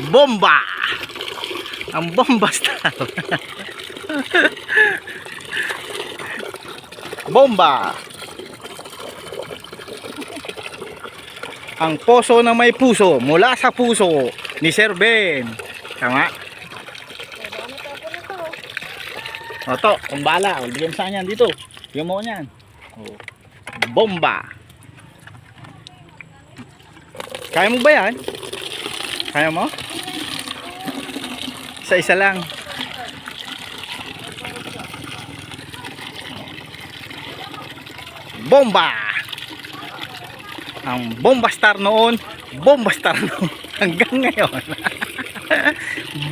Bomba! Ang bomba star. Bomba! Ang poso na may puso, mula sa puso ni Sir Ben. Tama? O to, kung bala, bigyan mo sa kanya dito. Bigyan mo ko niyan. O, bomba! Kaya mo ba yan? Kaya mo? Isa-isa lang. Bomba! Ang bomba star noon, bomba star noon hanggang ngayon.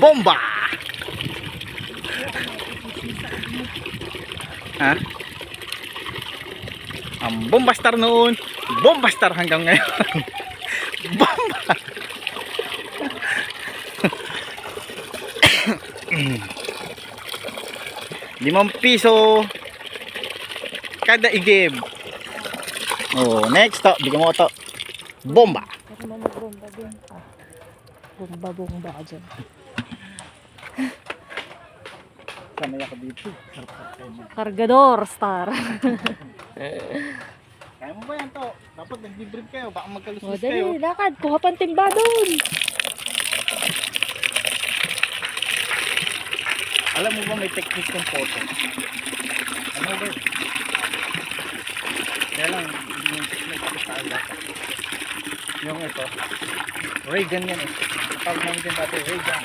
Bomba! Ha? Ang bomba star noon, bomba star hanggang ngayon. Bomba! 5 piso kada igib. Oh, next to, bigyan mo ko to. Bomba. Kasi mo mag-bomba din. Bomba ka dyan. Sanay ako dito. Cargador star. Kaya mo ba yan to? Dapat nag-debrief kayo, baka O, magkalusus kayo. dali, lakad. Kuha pang timba doon. Alam mo ba may technique ng photo? Ano ba? Kaya lang, hindi yung technique ako sa alat. Yung ito, ray gun yan eh. Kapag namin din dati, ray gun.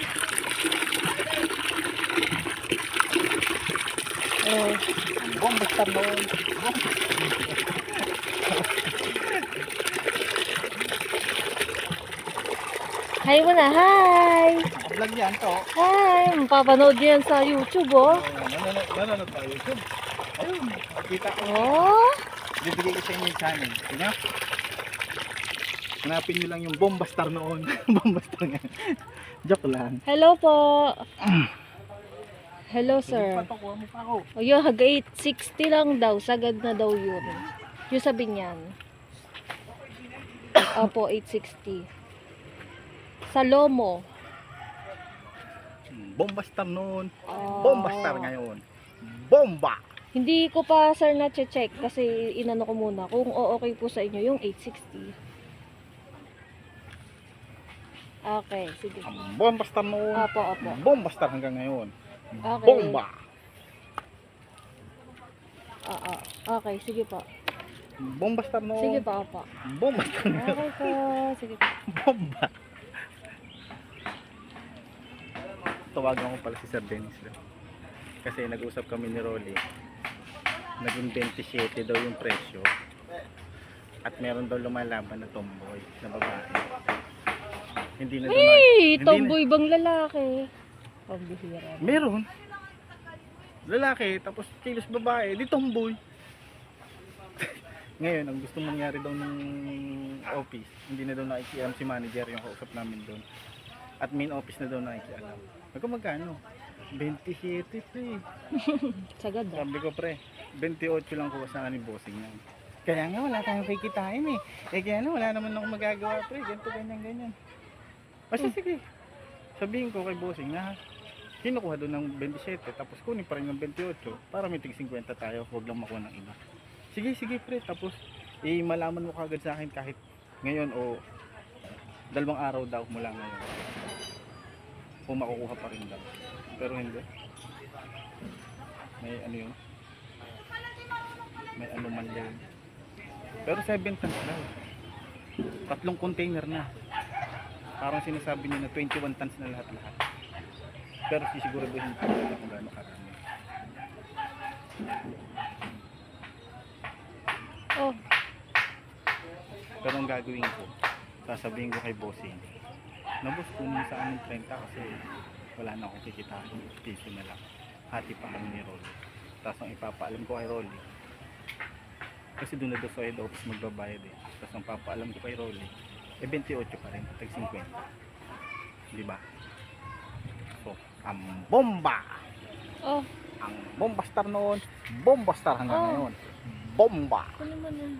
Bomba star noon. Hi mo na, hi! Vlog yan to. Hi! Mapapanood yan sa YouTube, oh. Nanonood pa YouTube. Ayun, kita ko. Oh! Bibigay ko sa inyo yung channel. Tingnan. Hanapin nyo lang yung bomba star noon. Bomba star nga. Joke lang. Hello po. Hello, sir. Patukuha mo pa ako. O yun, haga 860 lang daw. Sagad na daw yun. Yung sabi niyan. Opo, 860. Sa Lomo. Bomba star noon. Oh. Bomba star ngayon. Bomba! Hindi ko pa, sir, na-check kasi inano ko muna kung okay po sa inyo yung 860. Okay, sige. Ang bomba star noon. Opo, opo. Bomba star hanggang ngayon. Okay. Bomba! Oo. Okay, sige po. Bomba star noon. Sige po, opo. Bomba star ngayon. Okay po. Sige po. Bomba! Tawagan ko pala si Sir Dennis daw. Kasi nag-usap kami ni Rolly. Naging 27 daw yung presyo. At meron daw lumalaban na tomboy na babae. Hindi na daw Hey! hindi Tomboy bang lalaki? Pambihira. Meron. Lalaki, tapos kilos babae, di tomboy. Ngayon, ang gusto mangyari daw ng office, hindi na daw nakikialam si manager yung kausap namin doon. At main office na daw nakikialam. Magkano? 27 pre. Sagad ah. Sabi ko pre, 28 lang kuha sa akin ni bossing yan. Kaya nga wala tayong kikitain eh. Kaya nga wala naman akong magagawa pre, ganito ganyan. Basta sige. Sabihin ko kay bossing na kinukuha doon ng 27 tapos kunin pa rin ng 28 para may tig 50 tayo, huwag lang makuha ng iba. Sige pre, tapos malaman mo kagad sa akin kahit ngayon o 2 araw daw mula ngayon. Kung makukuha pa rin daw. Pero hindi. May ano yun? May ano man yan. Pero 7 tons daw. 3 container na. Parang sinasabi niya na 21 tons na lahat-lahat. Pero sisiguraduhin ko kung gaano karami. Oh, Pero ang gagawin ko, sasabihin ko kay bossing, na boss, kunin sa amin 30 kasi wala na akong kikitain, piso na lang. Hati pa kami ni Rolly. Tapos ang ipapaalam ko kay Rolly, kasi doon na doon sa head office magbabayad eh. Tapos ang papaalam ko kay Rolly, 28 pa rin, tag 50. Diba? So, ang bomba! oh, Ang bomba star noon, bomba star hanggang Oh. ngayon. Bomba! ano naman yan?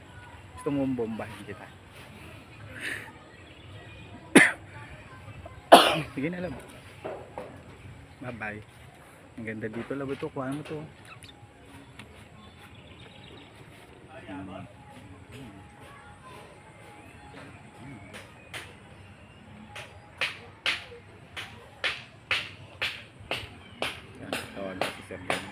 Gusto mong bombahin kita. Sige na, love. Bye-bye. Ang ganda dito, love. Ito, kuhaan mo to. Yan, tawag si Sir Ben.